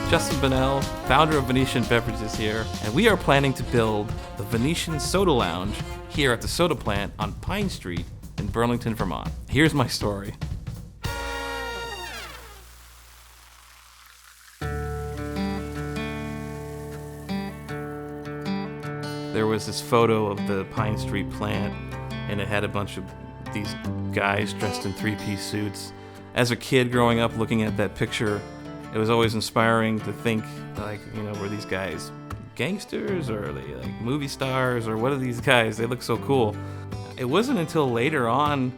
Justin Bonnell, founder of Venetian Beverages here, and we are planning to build the Venetian Soda Lounge here at the soda plant on Pine Street in Burlington, Vermont. Here's my story. There was this photo of the Pine Street plant, and it had a bunch of these guys dressed in three-piece suits. As a kid growing up looking at that picture, it was always inspiring to think, like, you know, were these guys gangsters or are they like movie stars or what are these guys? They look so cool. It wasn't until later on,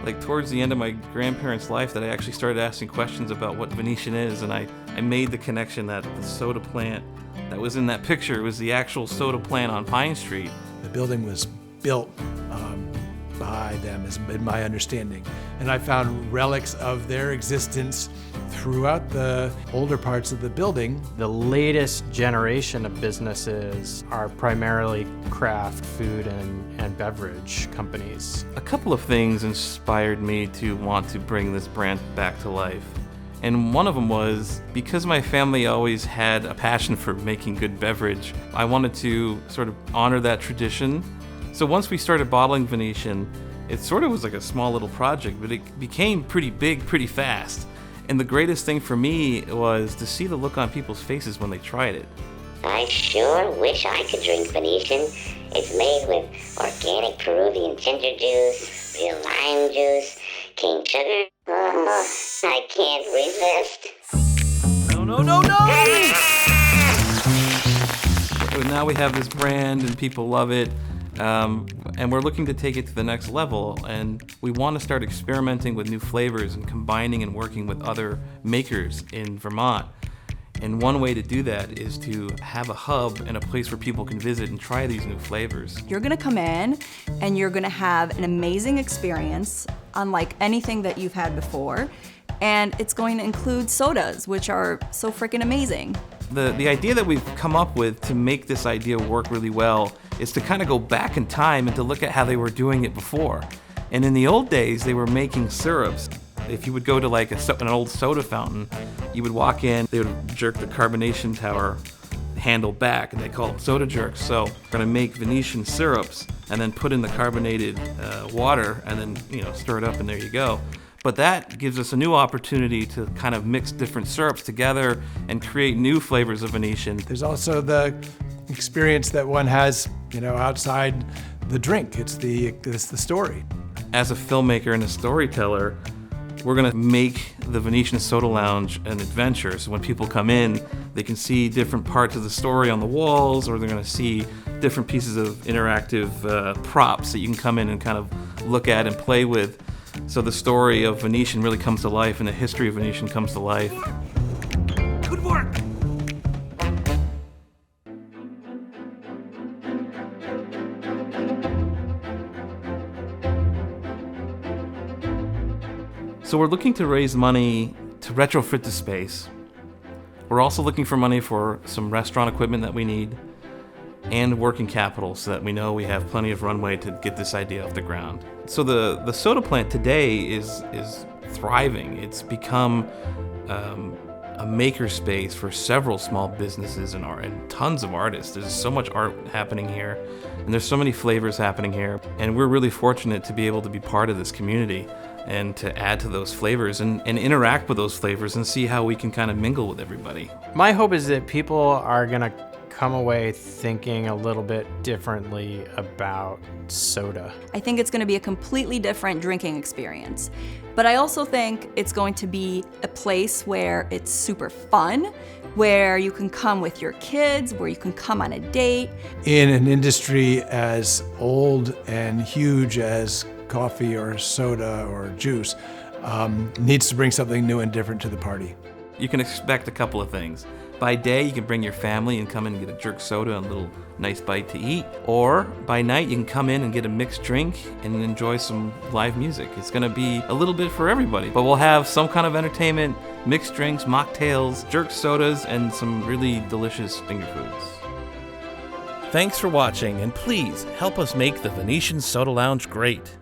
like towards the end of my grandparents' life, that I actually started asking questions about what Venetian is, and I made the connection that the soda plant that was in that picture was the actual soda plant on Pine Street. The building was built by them, is in my understanding, and I found relics of their existence throughout the older parts of the building. The latest generation of businesses are primarily craft food and beverage companies. A couple of things inspired me to want to bring this brand back to life. And one of them was, because my family always had a passion for making good beverage, I wanted to sort of honor that tradition. So once we started bottling Venetian, it sort of was like a small little project, but it became pretty big pretty fast. And the greatest thing for me was to see the look on people's faces when they tried it. I sure wish I could drink Venetian. It's made with organic Peruvian ginger juice, real lime juice, cane sugar. Oh, I can't resist. No! Now we have this brand and people love it. And we're looking to take it to the next level, and we want to start experimenting with new flavors and combining and working with other makers in Vermont. And one way to do that is to have a hub and a place where people can visit and try these new flavors. You're gonna come in and you're gonna have an amazing experience, unlike anything that you've had before, and it's going to include sodas, which are so freaking amazing. The idea that we've come up with to make this idea work really well is to kind of go back in time and to look at how they were doing it before. And in the old days, they were making syrups. If you would go to like an old soda fountain, you would walk in, they would jerk the carbonation tower handle back, and they call them soda jerks. So we're gonna make Venetian syrups and then put in the carbonated water and then stir it up, and there you go. But that gives us a new opportunity to kind of mix different syrups together and create new flavors of Venetian. There's also the experience that one has, outside the drink. It's the story. As a filmmaker and a storyteller, we're gonna make the Venetian Soda Lounge an adventure. So when people come in, they can see different parts of the story on the walls, or they're gonna see different pieces of interactive props that you can come in and kind of look at and play with. So the story of Venetian really comes to life, and the history of Venetian comes to life. Good work! So we're looking to raise money to retrofit the space. We're also looking for money for some restaurant equipment that we need, and working capital so that we know we have plenty of runway to get this idea off the ground. So the soda plant today is thriving. It's become a maker space for several small businesses and tons of artists. There's so much art happening here, and there's so many flavors happening here, and we're really fortunate to be able to be part of this community and to add to those flavors and interact with those flavors and see how we can kind of mingle with everybody. My hope is that people are gonna come away thinking a little bit differently about soda. I think it's gonna be a completely different drinking experience. But I also think it's going to be a place where it's super fun, where you can come with your kids, where you can come on a date. In an industry as old and huge as coffee or soda or juice, needs to bring something new and different to the party. You can expect a couple of things. By day, you can bring your family and come in and get a jerk soda and a little nice bite to eat. Or by night, you can come in and get a mixed drink and enjoy some live music. It's gonna be a little bit for everybody, but we'll have some kind of entertainment, mixed drinks, mocktails, jerk sodas, and some really delicious finger foods. Thanks for watching, and please help us make the Venetian Soda Lounge great.